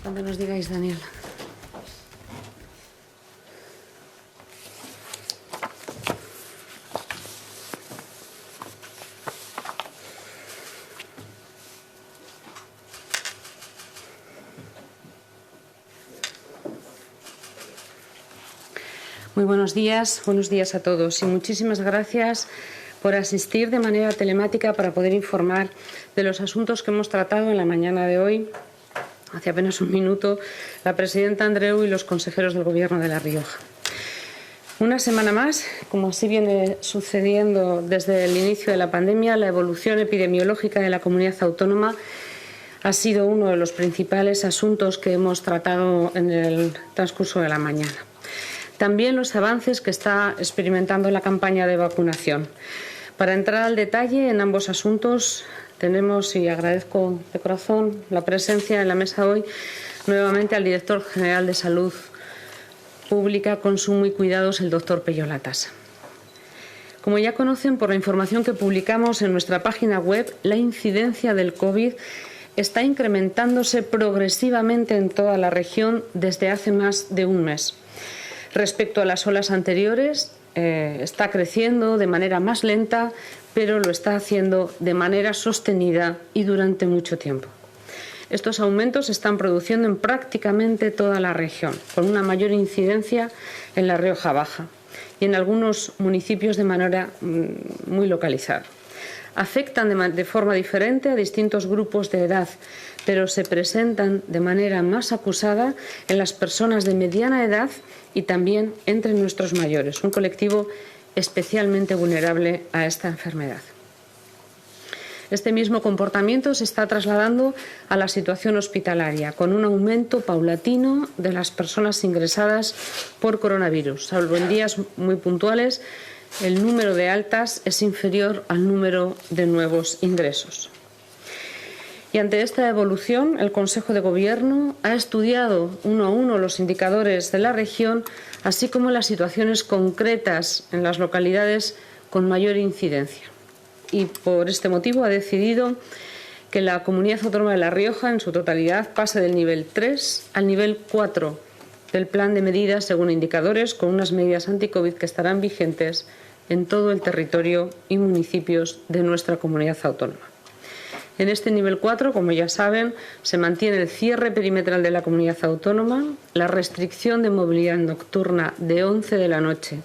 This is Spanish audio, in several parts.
Cuando nos digáis, Daniel. Muy buenos días a todos y muchísimas gracias por asistir de manera telemática para poder informar de los asuntos que hemos tratado en la mañana de hoy. Hace apenas un minuto, la presidenta Andreu y los consejeros del Gobierno de La Rioja. Una semana más, como así viene sucediendo desde el inicio de la pandemia, la evolución epidemiológica de la comunidad autónoma ha sido uno de los principales asuntos que hemos tratado en el transcurso de la mañana. También los avances que está experimentando la campaña de vacunación. Para entrar al detalle en ambos asuntos, tenemos, y agradezco de corazón la presencia en la mesa hoy, nuevamente al director general de Salud Pública, Consumo y Cuidados, el doctor Pello Latasa. Como ya conocen por la información que publicamos en nuestra página web, la incidencia del COVID está incrementándose progresivamente en toda la región desde hace más de un mes. Respecto a las olas anteriores, está creciendo de manera más lenta, pero lo está haciendo de manera sostenida y durante mucho tiempo. Estos aumentos se están produciendo en prácticamente toda la región, con una mayor incidencia en la Rioja Baja y en algunos municipios de manera muy localizada. Afectan de forma diferente a distintos grupos de edad, pero se presentan de manera más acusada en las personas de mediana edad y también entre nuestros mayores, un colectivo especialmente vulnerable a esta enfermedad. Este mismo comportamiento se está trasladando a la situación hospitalaria, con un aumento paulatino de las personas ingresadas por coronavirus. Salvo en días muy puntuales, el número de altas es inferior al número de nuevos ingresos. Y ante esta evolución, el Consejo de Gobierno ha estudiado uno a uno los indicadores de la región, así como las situaciones concretas en las localidades con mayor incidencia. Y por este motivo ha decidido que la Comunidad Autónoma de La Rioja, en su totalidad, pase del nivel 3 al nivel 4 del plan de medidas según indicadores, con unas medidas anti-COVID que estarán vigentes en todo el territorio y municipios de nuestra comunidad autónoma. En este nivel 4, como ya saben, se mantiene el cierre perimetral de la comunidad autónoma, la restricción de movilidad nocturna de 11 de la noche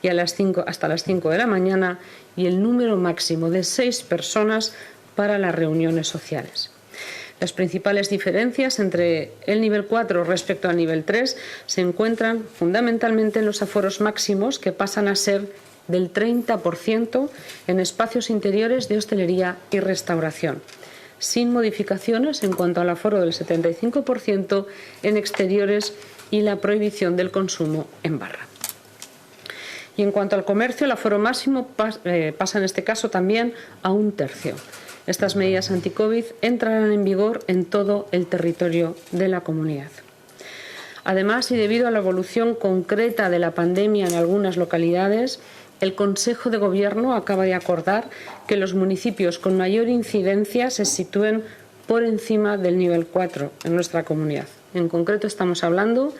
y hasta las 5 de la mañana y el número máximo de 6 personas para las reuniones sociales. Las principales diferencias entre el nivel 4 respecto al nivel 3 se encuentran fundamentalmente en los aforos máximos, que pasan a ser del 30% en espacios interiores de hostelería y restauración, sin modificaciones en cuanto al aforo del 75% en exteriores y la prohibición del consumo en barra. Y en cuanto al comercio, el aforo máximo pasa en este caso también a 1/3. Estas medidas anti-COVID entrarán en vigor en todo el territorio de la comunidad. Además, y debido a la evolución concreta de la pandemia en algunas localidades, el Consejo de Gobierno acaba de acordar que los municipios con mayor incidencia se sitúen por encima del nivel 4 en nuestra comunidad. En concreto, estamos hablando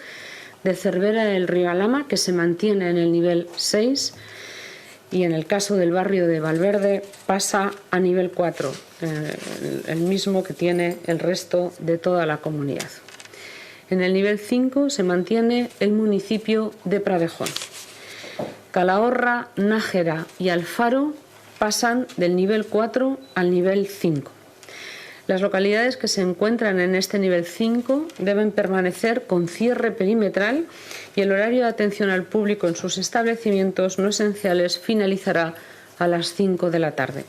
de Cervera del Río Alhama, que se mantiene en el nivel 6, y en el caso del barrio de Valverde pasa a nivel 4, el mismo que tiene el resto de toda la comunidad. En el nivel 5 se mantiene el municipio de Pradejón. Calahorra, Nájera y Alfaro pasan del nivel 4 al nivel 5. Las localidades que se encuentran en este nivel 5 deben permanecer con cierre perimetral y el horario de atención al público en sus establecimientos no esenciales finalizará a las 5 de la tarde.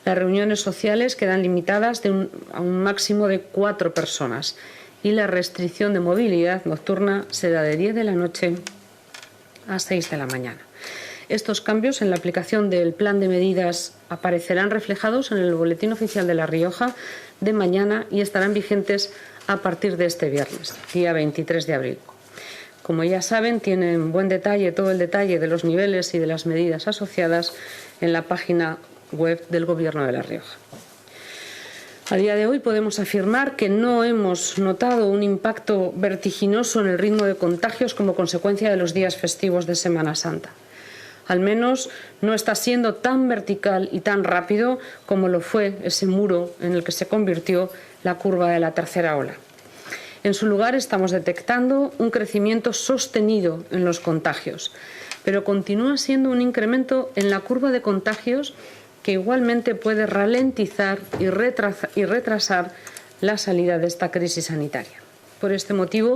Las reuniones sociales quedan limitadas a un máximo de 4 personas y la restricción de movilidad nocturna será de 10 de la noche a 6 de la mañana. Estos cambios en la aplicación del plan de medidas aparecerán reflejados en el Boletín Oficial de La Rioja de mañana y estarán vigentes a partir de este viernes, día 23 de abril. Como ya saben, tienen buen detalle, todo el detalle de los niveles y de las medidas asociadas en la página web del Gobierno de La Rioja. A día de hoy podemos afirmar que no hemos notado un impacto vertiginoso en el ritmo de contagios como consecuencia de los días festivos de Semana Santa. Al menos no está siendo tan vertical y tan rápido como lo fue ese muro en el que se convirtió la curva de la tercera ola. En su lugar estamos detectando un crecimiento sostenido en los contagios, pero continúa siendo un incremento en la curva de contagios que igualmente puede ralentizar y retrasar la salida de esta crisis sanitaria. Por este motivo,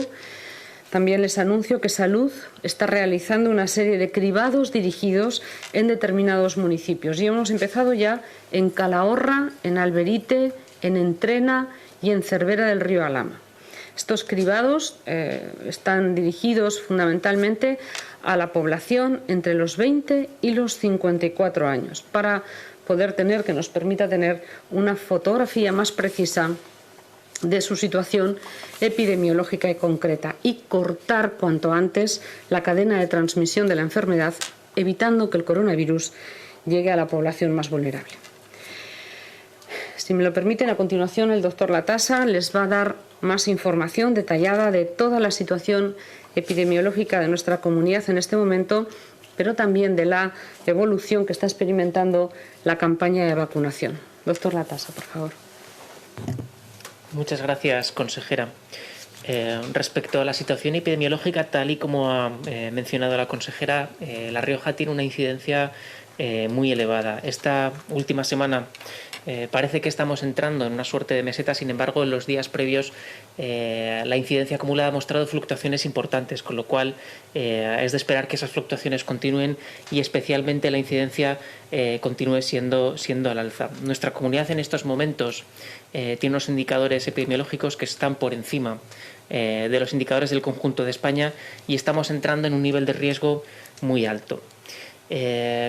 también les anuncio que Salud está realizando una serie de cribados dirigidos en determinados municipios. Y hemos empezado ya en Calahorra, en Alberite, en Entrena y en Cervera del Río Alhama. Estos cribados están dirigidos fundamentalmente a la población entre los 20 y los 54 años para poder tener, que nos permita tener una fotografía más precisa de su situación epidemiológica y concreta y cortar cuanto antes la cadena de transmisión de la enfermedad, evitando que el coronavirus llegue a la población más vulnerable. Si me lo permiten, a continuación el doctor Latasa les va a dar más información detallada de toda la situación epidemiológica de nuestra comunidad en este momento, pero también de la evolución que está experimentando la campaña de vacunación. Doctor Latasa, por favor. Muchas gracias, consejera. Respecto a la situación epidemiológica, tal y como ha mencionado la consejera, La Rioja tiene una incidencia muy elevada. Esta última semana parece que estamos entrando en una suerte de meseta, sin embargo, en los días previos la incidencia acumulada ha mostrado fluctuaciones importantes, con lo cual es de esperar que esas fluctuaciones continúen y especialmente la incidencia continúe siendo al alza. Nuestra comunidad en estos momentos tiene unos indicadores epidemiológicos que están por encima de los indicadores del conjunto de España y estamos entrando en un nivel de riesgo muy alto.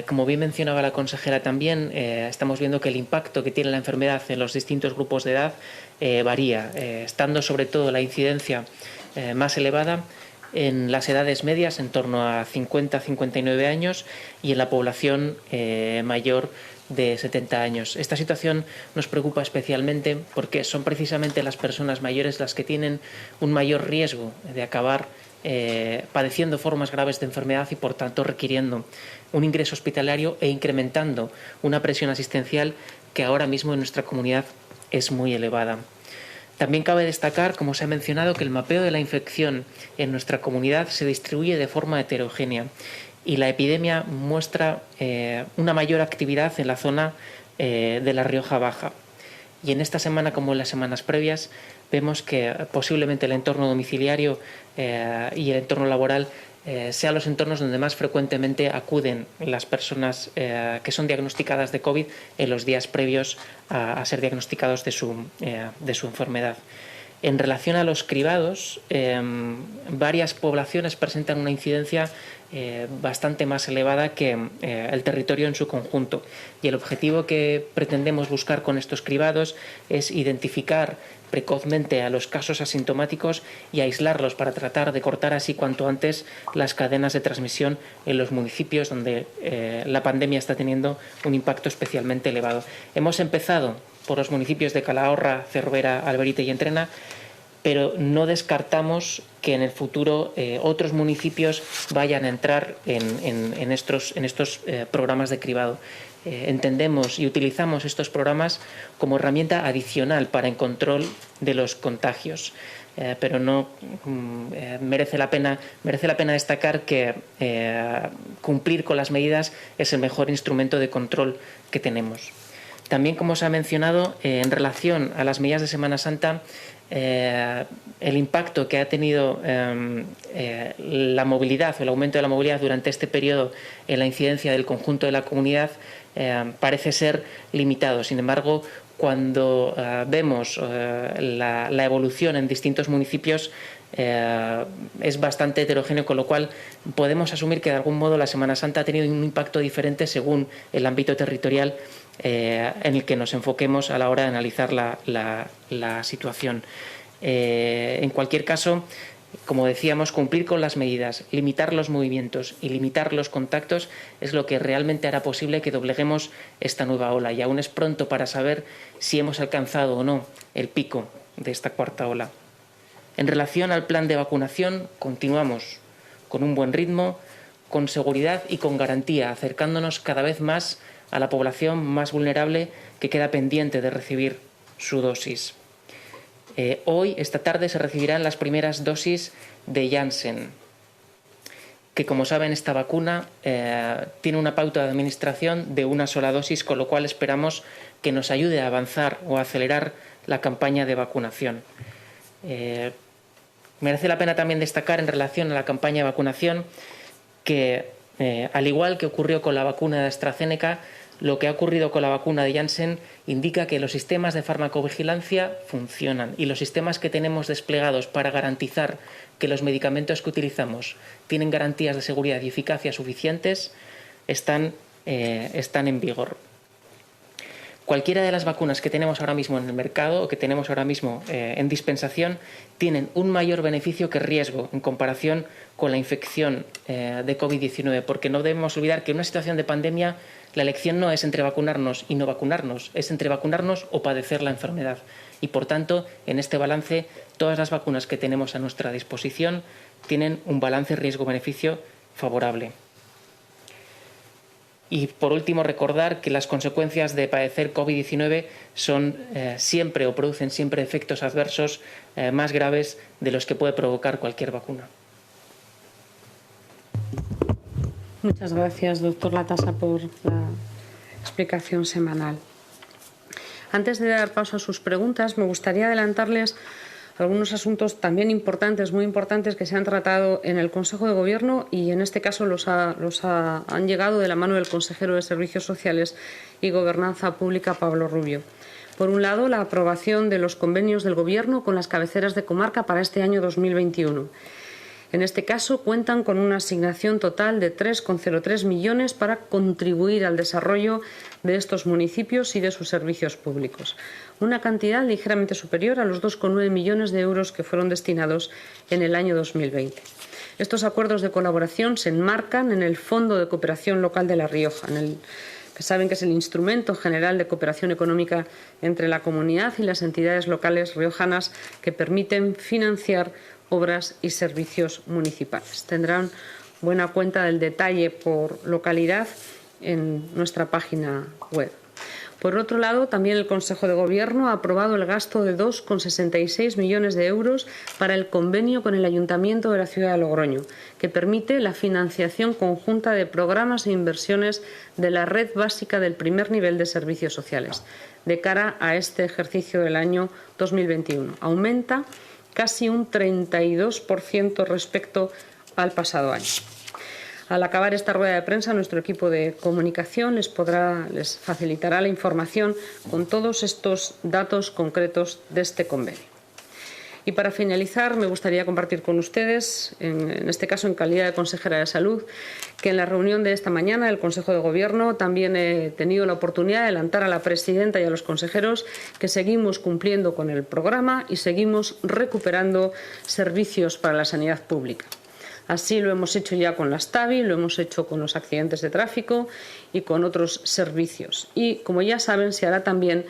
Como bien mencionaba la consejera también, estamos viendo que el impacto que tiene la enfermedad en los distintos grupos de edad varía, estando sobre todo la incidencia más elevada en las edades medias, en torno a 50-59 años, y en la población mayor de 70 años. Esta situación nos preocupa especialmente porque son precisamente las personas mayores las que tienen un mayor riesgo de acabar padeciendo formas graves de enfermedad y, por tanto, requiriendo un ingreso hospitalario e incrementando una presión asistencial que ahora mismo en nuestra comunidad es muy elevada. También cabe destacar, como se ha mencionado, que el mapeo de la infección en nuestra comunidad se distribuye de forma heterogénea y la epidemia muestra una mayor actividad en la zona de La Rioja Baja. Y en esta semana, como en las semanas previas, vemos que posiblemente el entorno domiciliario y el entorno laboral sean los entornos donde más frecuentemente acuden las personas que son diagnosticadas de COVID en los días previos a ser diagnosticados de su enfermedad. En relación a los cribados, varias poblaciones presentan una incidencia bastante más elevada que el territorio en su conjunto. Y el objetivo que pretendemos buscar con estos cribados es identificar precozmente a los casos asintomáticos y aislarlos para tratar de cortar así cuanto antes las cadenas de transmisión en los municipios donde la pandemia está teniendo un impacto especialmente elevado. Hemos empezado por los municipios de Calahorra, Cervera, Alberite y Entrena, pero no descartamos que en el futuro otros municipios vayan a entrar en estos programas de cribado. Entendemos y utilizamos estos programas como herramienta adicional para el control de los contagios. Pero no merece la pena destacar que cumplir con las medidas es el mejor instrumento de control que tenemos. También, como se ha mencionado, en relación a las medidas de Semana Santa, el impacto que ha tenido la movilidad o el aumento de la movilidad durante este periodo en la incidencia del conjunto de la comunidad parece ser limitado. Sin embargo, cuando vemos la evolución en distintos municipios, es bastante heterogéneo, con lo cual podemos asumir que de algún modo la Semana Santa ha tenido un impacto diferente según el ámbito territorial en el que nos enfoquemos a la hora de analizar la situación. En cualquier caso, Como decíamos, cumplir con las medidas, limitar los movimientos y limitar los contactos es lo que realmente hará posible que dobleguemos esta nueva ola. Y aún es pronto para saber si hemos alcanzado o no el pico de esta cuarta ola. En relación al plan de vacunación, continuamos con un buen ritmo, con seguridad y con garantía, acercándonos cada vez más a la población más vulnerable que queda pendiente de recibir su dosis. Hoy, esta tarde, se recibirán las primeras dosis de Janssen, que, como saben, esta vacuna tiene una pauta de administración de una sola dosis, con lo cual esperamos que nos ayude a avanzar o a acelerar la campaña de vacunación. Merece la pena también destacar en relación a la campaña de vacunación que, al igual que ocurrió con la vacuna de AstraZeneca, lo que ha ocurrido con la vacuna de Janssen indica que los sistemas de farmacovigilancia funcionan y los sistemas que tenemos desplegados para garantizar que los medicamentos que utilizamos tienen garantías de seguridad y eficacia suficientes están en vigor. Cualquiera de las vacunas que tenemos ahora mismo en el mercado o que tenemos ahora mismo en dispensación tienen un mayor beneficio que riesgo en comparación con la infección de COVID-19, porque no debemos olvidar que en una situación de pandemia la elección no es entre vacunarnos y no vacunarnos, es entre vacunarnos o padecer la enfermedad. Y, por tanto, en este balance, todas las vacunas que tenemos a nuestra disposición tienen un balance riesgo-beneficio favorable. Y, por último, recordar que las consecuencias de padecer COVID-19 son siempre o producen siempre efectos adversos más graves de los que puede provocar cualquier vacuna. Muchas gracias, doctor Latasa, por la explicación semanal. Antes de dar paso a sus preguntas, me gustaría adelantarles algunos asuntos también importantes, muy importantes, que se han tratado en el Consejo de Gobierno y en este caso han llegado de la mano del consejero de Servicios Sociales y Gobernanza Pública, Pablo Rubio. Por un lado, la aprobación de los convenios del Gobierno con las cabeceras de comarca para este año 2021. En este caso, cuentan con una asignación total de 3,03 millones para contribuir al desarrollo de estos municipios y de sus servicios públicos. Una cantidad ligeramente superior a los 2,9 millones de euros que fueron destinados en el año 2020. Estos acuerdos de colaboración se enmarcan en el Fondo de Cooperación Local de La Rioja, que saben que es el instrumento general de cooperación económica entre la comunidad y las entidades locales riojanas que permiten financiar obras y servicios municipales. Tendrán buena cuenta del detalle por localidad en nuestra página web. Por otro lado, también el Consejo de Gobierno ha aprobado el gasto de 2,66 millones de euros para el convenio con el Ayuntamiento de la ciudad de Logroño, que permite la financiación conjunta de programas e inversiones de la red básica del primer nivel de servicios sociales, de cara a este ejercicio del año 2021. Aumenta casi un 32% respecto al pasado año. Al acabar esta rueda de prensa, nuestro equipo de comunicación les facilitará la información con todos estos datos concretos de este convenio. Y para finalizar, me gustaría compartir con ustedes, en este caso en calidad de consejera de Salud, que en la reunión de esta mañana del Consejo de Gobierno también he tenido la oportunidad de adelantar a la presidenta y a los consejeros que seguimos cumpliendo con el programa y seguimos recuperando servicios para la sanidad pública. Así lo hemos hecho ya con las TAVI, lo hemos hecho con los accidentes de tráfico y con otros servicios. Y, como ya saben, se hará también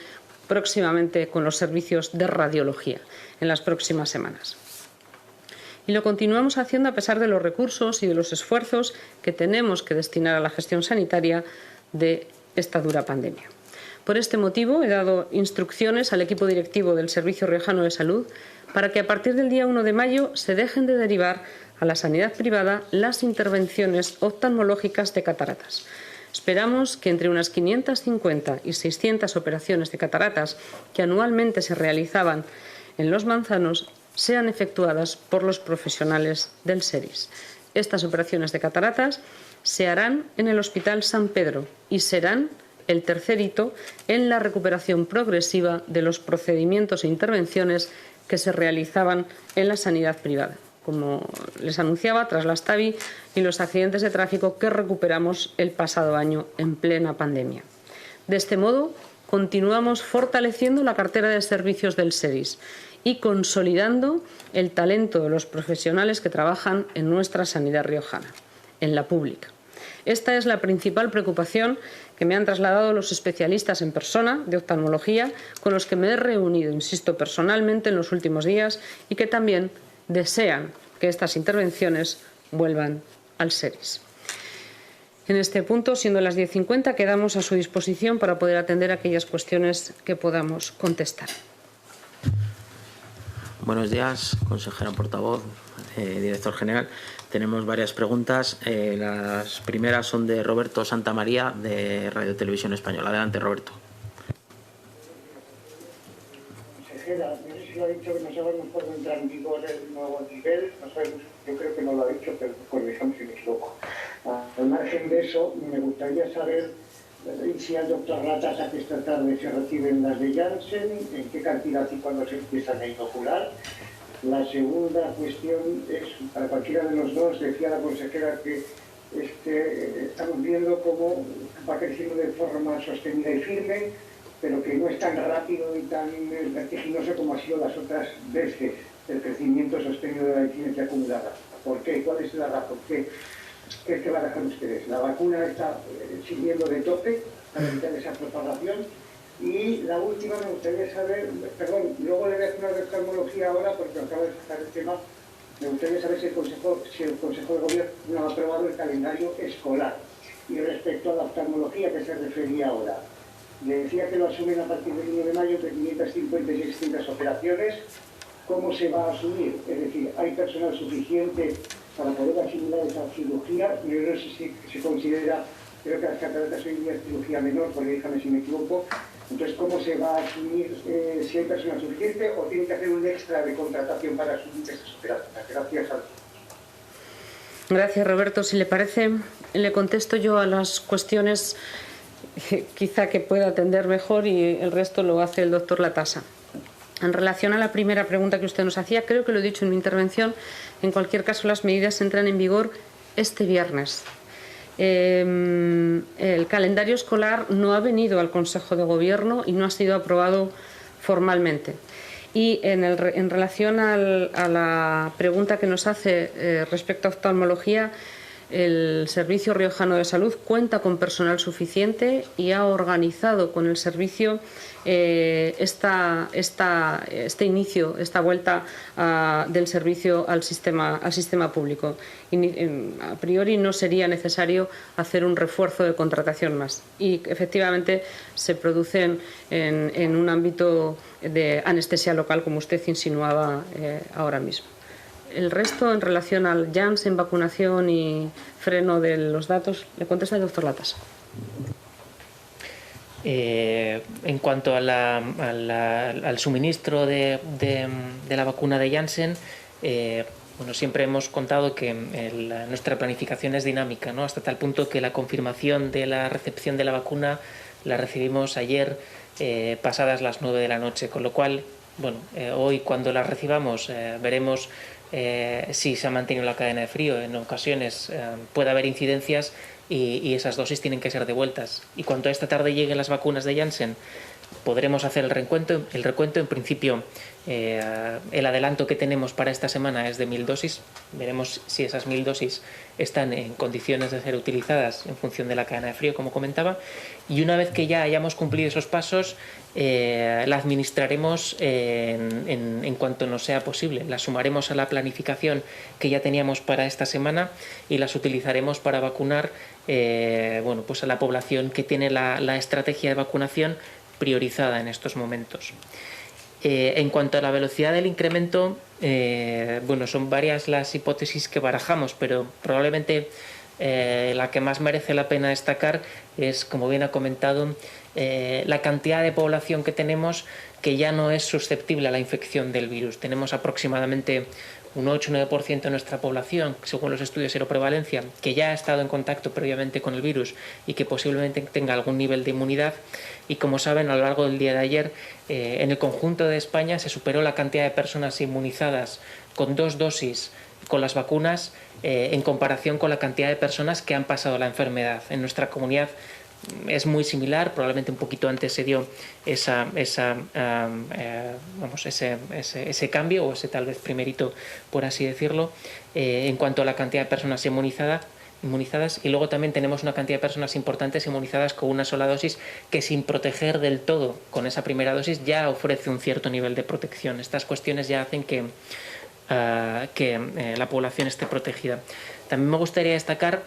próximamente con los servicios de radiología en las próximas semanas. Y lo continuamos haciendo a pesar de los recursos y de los esfuerzos que tenemos que destinar a la gestión sanitaria de esta dura pandemia. Por este motivo, he dado instrucciones al equipo directivo del Servicio Riojano de Salud para que a partir del día 1 de mayo se dejen de derivar a la sanidad privada las intervenciones oftalmológicas de cataratas. Esperamos que entre unas 550 y 600 operaciones de cataratas que anualmente se realizaban en Los Manzanos sean efectuadas por los profesionales del SERIS. Estas operaciones de cataratas se harán en el Hospital San Pedro y serán el tercer hito en la recuperación progresiva de los procedimientos e intervenciones que se realizaban en la sanidad privada. Como les anunciaba, tras las TAVI y los accidentes de tráfico que recuperamos el pasado año en plena pandemia. De este modo, continuamos fortaleciendo la cartera de servicios del SERIS y consolidando el talento de los profesionales que trabajan en nuestra sanidad riojana, en la pública. Esta es la principal preocupación que me han trasladado los especialistas en persona de oftalmología con los que me he reunido, insisto, personalmente en los últimos días y que también desean que estas intervenciones vuelvan al SERIS. En este punto, siendo las 10:50, quedamos a su disposición para poder atender aquellas cuestiones que podamos contestar. Buenos días, consejera portavoz, director general. Tenemos varias preguntas. Las primeras son de Roberto Santamaría, de Radio Televisión Española. Adelante, Roberto. Consejera, no sé si lo ha dicho que no sabemos cuándo entra en vigor el nuevo nivel. No sabemos, yo creo que no lo ha dicho, pero corrijamos si me equivoco. Al margen de eso, me gustaría saber si al doctor Latasa que esta tarde se reciben las de Janssen, en qué cantidad y cuándo se empiezan a inocular. La segunda cuestión es, para cualquiera de los dos, decía la consejera que estamos viendo cómo va creciendo de forma sostenida y firme, pero que no es tan rápido y tan vertiginoso como ha sido las otras veces el crecimiento sostenido de la incidencia acumulada. ¿Por qué? ¿Cuál es la razón? ¿Qué es que barajan ustedes? La vacuna está sirviendo de tope para evitar esa propagación. Y la última, me gustaría saber, perdón, luego le voy a hacer una de oftalmología ahora porque acabo de sacar el tema. Me gustaría saber si el Consejo de Gobierno ha aprobado el calendario escolar. Y respecto a la oftalmología que se refería ahora, le decía que lo asumen a partir del 1 de mayo de 550 y 600 operaciones. ¿Cómo se va a asumir? Es decir, ¿hay personal suficiente para poder asimilar esa cirugía? Yo no sé si se considera, creo que las cataratas hoy en día es cirugía menor, porque dígame si me equivoco. Entonces, ¿cómo se va a asumir si hay personal suficiente o tiene que hacer un extra de contratación para asumir esas operaciones? Gracias a todos. Gracias, Roberto. Si le parece, le contesto yo a las cuestiones quizá que pueda atender mejor y el resto lo hace el doctor Latasa. En relación a la primera pregunta que usted nos hacía, creo que lo he dicho en mi intervención, en cualquier caso las medidas entran en vigor este viernes. El calendario escolar no ha venido al Consejo de Gobierno y no ha sido aprobado formalmente. Y en relación a la pregunta que nos hace respecto a oftalmología, el Servicio Riojano de Salud cuenta con personal suficiente y ha organizado con el servicio esta vuelta del servicio al sistema público. A priori no sería necesario hacer un refuerzo de contratación más. Y efectivamente se producen en un ámbito de anestesia local, como usted insinuaba ahora mismo. El resto, en relación al Janssen, vacunación y freno de los datos, le contesta el doctor Latasa. En cuanto al suministro de la vacuna de Janssen, bueno, siempre hemos contado que nuestra planificación es dinámica, ¿no? Hasta tal punto que la confirmación de la recepción de la vacuna la recibimos ayer pasadas las 9 de la noche, con lo cual, bueno, hoy cuando la recibamos veremos si se ha mantenido la cadena de frío. En ocasiones puede haber incidencias y esas dosis tienen que ser devueltas. Y cuando esta tarde lleguen las vacunas de Janssen, podremos hacer el recuento. En principio, el adelanto que tenemos para esta semana es de 1000 dosis. Veremos si esas 1000 dosis están en condiciones de ser utilizadas en función de la cadena de frío, como comentaba. Y una vez que ya hayamos cumplido esos pasos, la administraremos en cuanto nos sea posible. Las sumaremos a la planificación que ya teníamos para esta semana y las utilizaremos para vacunar bueno, pues a la población que tiene la estrategia de vacunación priorizada en estos momentos. En cuanto a la velocidad del incremento, bueno, son varias las hipótesis que barajamos, pero probablemente la que más merece la pena destacar es, como bien ha comentado, la cantidad de población que tenemos que ya no es susceptible a la infección del virus. Tenemos aproximadamente un 8-9% de nuestra población, según los estudios de seroprevalencia, que ya ha estado en contacto previamente con el virus y que posiblemente tenga algún nivel de inmunidad. Y como saben, a lo largo del día de ayer, en el conjunto de España se superó la cantidad de personas inmunizadas con 2 dosis con las vacunas en comparación con la cantidad de personas que han pasado la enfermedad. En nuestra comunidad es muy similar, probablemente un poquito antes se dio ese cambio, o ese tal vez primerito, por así decirlo, en cuanto a la cantidad de personas inmunizadas, y luego también tenemos una cantidad de personas importantes inmunizadas con una sola dosis que, sin proteger del todo con esa primera dosis, ya ofrece un cierto nivel de protección. Estas cuestiones ya hacen que la población esté protegida. También me gustaría destacar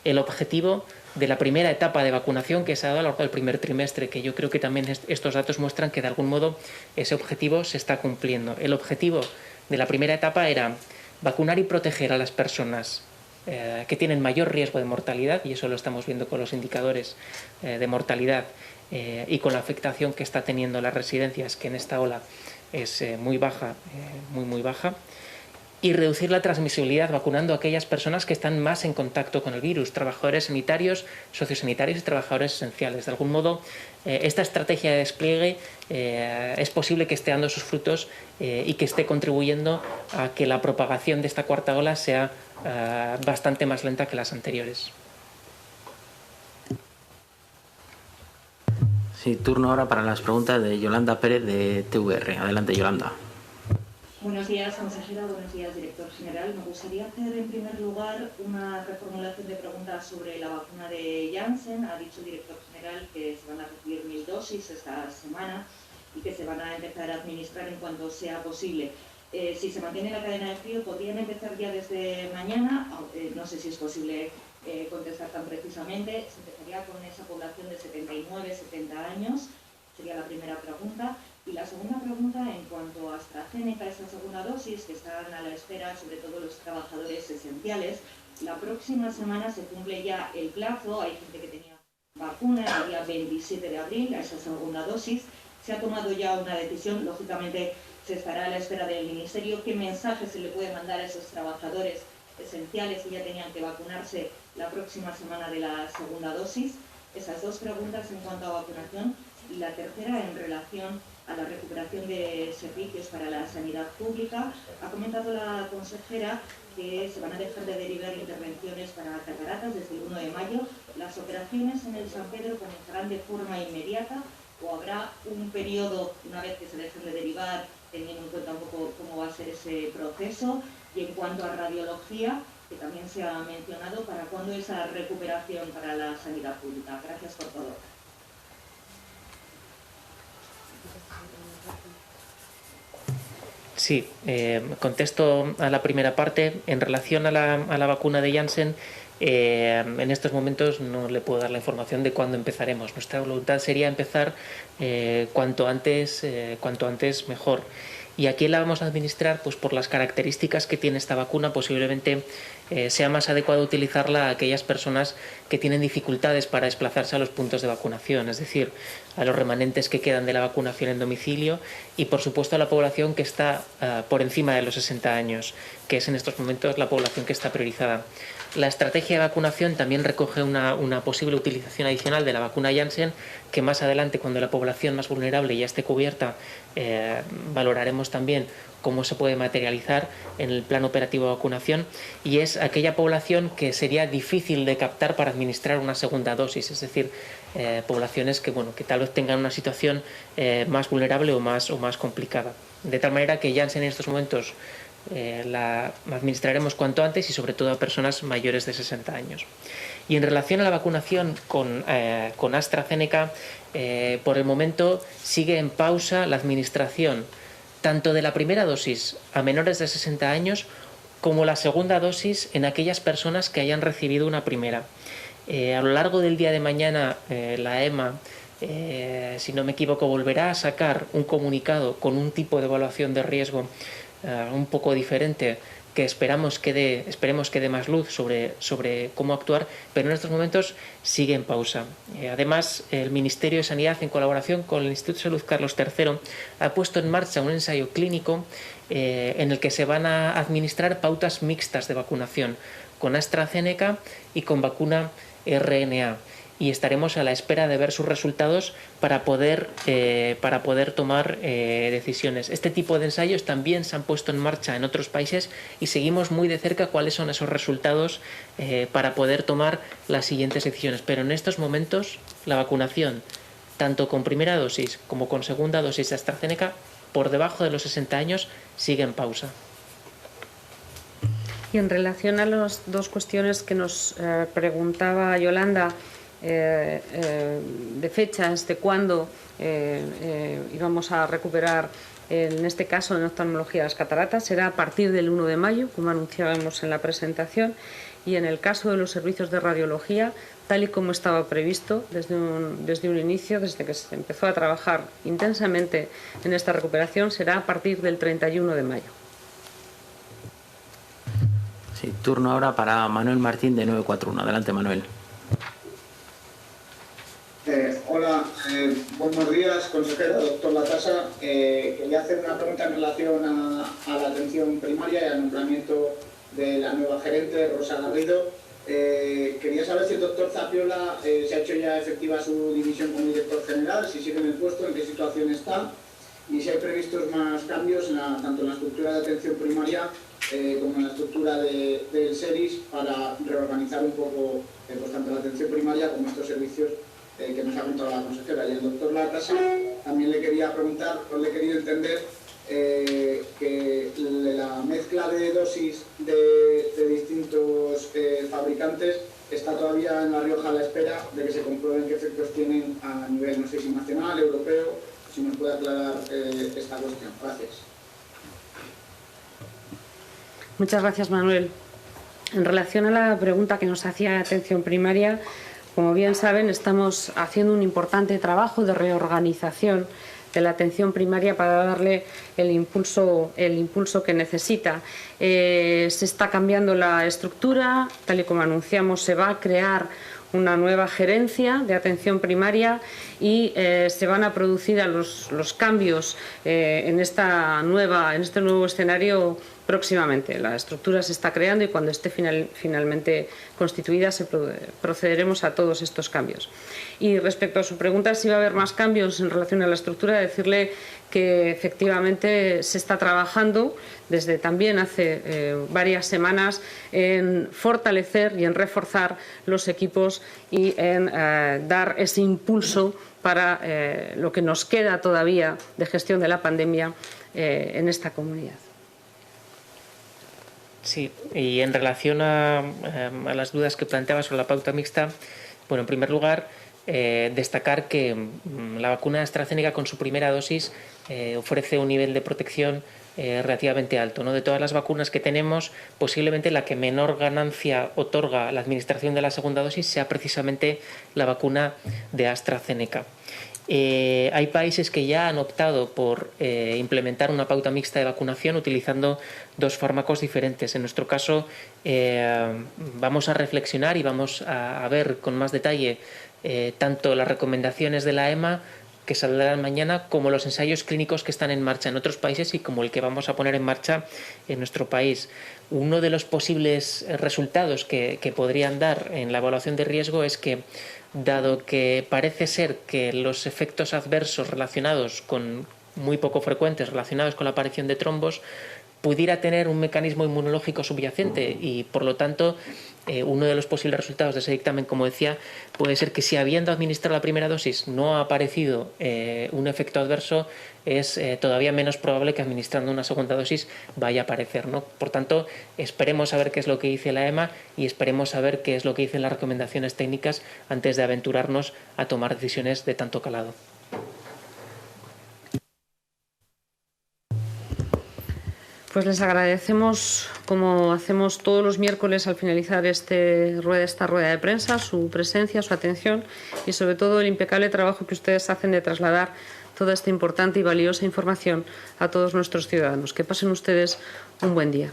el objetivo de la primera etapa de vacunación que se ha dado a lo largo del primer trimestre, que yo creo que también estos datos muestran que de algún modo ese objetivo se está cumpliendo. El objetivo de la primera etapa era vacunar y proteger a las personas que tienen mayor riesgo de mortalidad, y eso lo estamos viendo con los indicadores de mortalidad y con la afectación que está teniendo las residencias, que en esta ola es muy baja, muy baja, y reducir la transmisibilidad vacunando a aquellas personas que están más en contacto con el virus, trabajadores sanitarios, sociosanitarios y trabajadores esenciales. De algún modo, esta estrategia de despliegue es posible que esté dando sus frutos y que esté contribuyendo a que la propagación de esta cuarta ola sea bastante más lenta que las anteriores. Sí, turno ahora para las preguntas de Yolanda Pérez de TVR. Adelante, Yolanda. Buenos días, consejera. Buenos días, director general. Me gustaría hacer, en primer lugar, una reformulación de preguntas sobre la vacuna de Janssen. Ha dicho el director general que se van a recibir 1000 dosis esta semana y que se van a empezar a administrar en cuanto sea posible. Si se mantiene la cadena de frío, ¿podrían empezar ya desde mañana? No sé si es posible contestar tan precisamente. Se empezaría con esa población de 79, 70 años. Sería la primera pregunta. Y la segunda pregunta, en cuanto a AstraZeneca, esa segunda dosis, que están a la espera, sobre todo los trabajadores esenciales, la próxima semana se cumple ya el plazo. Hay gente que tenía vacuna el día 27 de abril, a esa segunda dosis. Se ha tomado ya una decisión, lógicamente se estará a la espera del Ministerio. ¿Qué mensaje se le puede mandar a esos trabajadores esenciales que ya tenían que vacunarse la próxima semana de la segunda dosis? Esas dos preguntas en cuanto a vacunación. Y la tercera, en relación a la recuperación de servicios para la sanidad pública. Ha comentado la consejera que se van a dejar de derivar intervenciones para cataratas desde el 1 de mayo. ¿Las operaciones en el San Pedro comenzarán de forma inmediata o habrá un periodo, una vez que se dejen de derivar, teniendo en cuenta un poco cómo va a ser ese proceso? Y en cuanto a radiología, que también se ha mencionado, ¿para cuándo esa recuperación para la sanidad pública? Gracias por todo. Sí, contesto a la primera parte. En relación a la vacuna de Janssen, en estos momentos no le puedo dar la información de cuándo empezaremos. Nuestra voluntad sería empezar cuanto antes mejor. ¿Y a quién la vamos a administrar? Pues por las características que tiene esta vacuna, posiblemente sea más adecuado utilizarla a aquellas personas que tienen dificultades para desplazarse a los puntos de vacunación, es decir, a los remanentes que quedan de la vacunación en domicilio y, por supuesto, a la población que está por encima de los 60 años, que es en estos momentos la población que está priorizada. La estrategia de vacunación también recoge una posible utilización adicional de la vacuna Janssen, que más adelante, cuando la población más vulnerable ya esté cubierta, valoraremos también cómo se puede materializar en el plan operativo de vacunación, y es aquella población que sería difícil de captar para administrar una segunda dosis, es decir, poblaciones que tal vez tengan una situación más vulnerable o más complicada. De tal manera que Janssen en estos momentos la administraremos cuanto antes y sobre todo a personas mayores de 60 años. Y en relación a la vacunación con AstraZeneca, por el momento sigue en pausa la administración tanto de la primera dosis a menores de 60 años como la segunda dosis en aquellas personas que hayan recibido una primera. A lo largo del día de mañana la EMA, si no me equivoco, volverá a sacar un comunicado con un tipo de evaluación de riesgo un poco diferente, que esperemos que dé más luz sobre cómo actuar, pero en estos momentos sigue en pausa. Además, el Ministerio de Sanidad, en colaboración con el Instituto de Salud Carlos III, ha puesto en marcha un ensayo clínico en el que se van a administrar pautas mixtas de vacunación con AstraZeneca y con vacuna RNA. y estaremos a la espera de ver sus resultados para poder tomar decisiones. Este tipo de ensayos también se han puesto en marcha en otros países y seguimos muy de cerca cuáles son esos resultados para poder tomar las siguientes decisiones. Pero en estos momentos la vacunación, tanto con primera dosis como con segunda dosis de AstraZeneca, por debajo de los 60 años, sigue en pausa. Y en relación a las dos cuestiones que nos preguntaba Yolanda, de fechas, de cuándo íbamos a recuperar, en este caso en oftalmología, las cataratas, será a partir del 1 de mayo, como anunciábamos en la presentación, y en el caso de los servicios de radiología, tal y como estaba previsto desde un inicio, desde que se empezó a trabajar intensamente en esta recuperación, será a partir del 31 de mayo. Sí, turno ahora para Manuel Martín de 941. Adelante, Manuel. Hola, buenos días, consejera, doctor Latasa. Quería hacer una pregunta en relación a la atención primaria y al nombramiento de la nueva gerente, Rosa Garrido. Quería saber si el doctor Zapiola se ha hecho ya efectiva su dimisión como director general, si sigue en el puesto, en qué situación está y si hay previstos más cambios tanto en la estructura de atención primaria como en la estructura del SERIS para reorganizar un poco pues, tanto la atención primaria como estos servicios que nos ha contado la consejera. Y el doctor Latasa también le quería preguntar, o le he querido entender, que la mezcla de dosis de distintos fabricantes está todavía en La Rioja a la espera de que se comprueben qué efectos tienen a nivel, no sé si nacional, europeo, si nos puede aclarar esta cuestión. Gracias. Muchas gracias, Manuel. En relación a la pregunta que nos hacía atención primaria, como bien saben, estamos haciendo un importante trabajo de reorganización de la atención primaria para darle el impulso que necesita. Se está cambiando la estructura, tal y como anunciamos, se va a crear una nueva gerencia de atención primaria y se van a producir los cambios en este nuevo escenario próximamente. La estructura se está creando y cuando esté finalmente constituida procederemos a todos estos cambios. Y respecto a su pregunta si va a haber más cambios en relación a la estructura, decirle que efectivamente se está trabajando desde también hace varias semanas en fortalecer y en reforzar los equipos y en dar ese impulso para lo que nos queda todavía de gestión de la pandemia en esta comunidad. Sí, y en relación a las dudas que planteaba sobre la pauta mixta, bueno, en primer lugar, destacar que la vacuna AstraZeneca con su primera dosis ofrece un nivel de protección relativamente alto, ¿no? De todas las vacunas que tenemos, posiblemente la que menor ganancia otorga la administración de la segunda dosis sea precisamente la vacuna de AstraZeneca. Hay países que ya han optado por implementar una pauta mixta de vacunación utilizando dos fármacos diferentes. En nuestro caso vamos a reflexionar y vamos a ver con más detalle tanto las recomendaciones de la EMA que saldrán mañana como los ensayos clínicos que están en marcha en otros países y como el que vamos a poner en marcha en nuestro país. Uno de los posibles resultados que podrían dar en la evaluación de riesgo es que, dado que parece ser que los efectos adversos relacionados con muy poco frecuentes, relacionados con la aparición de trombos, pudiera tener un mecanismo inmunológico subyacente y, por lo tanto, uno de los posibles resultados de ese dictamen, como decía, puede ser que si habiendo administrado la primera dosis no ha aparecido un efecto adverso, es todavía menos probable que administrando una segunda dosis vaya a aparecer, ¿no? Por tanto, esperemos a ver qué es lo que dice la EMA y esperemos a ver qué es lo que dicen las recomendaciones técnicas antes de aventurarnos a tomar decisiones de tanto calado. Pues les agradecemos, como hacemos todos los miércoles al finalizar esta rueda de prensa, su presencia, su atención y sobre todo el impecable trabajo que ustedes hacen de trasladar toda esta importante y valiosa información a todos nuestros ciudadanos. Que pasen ustedes un buen día.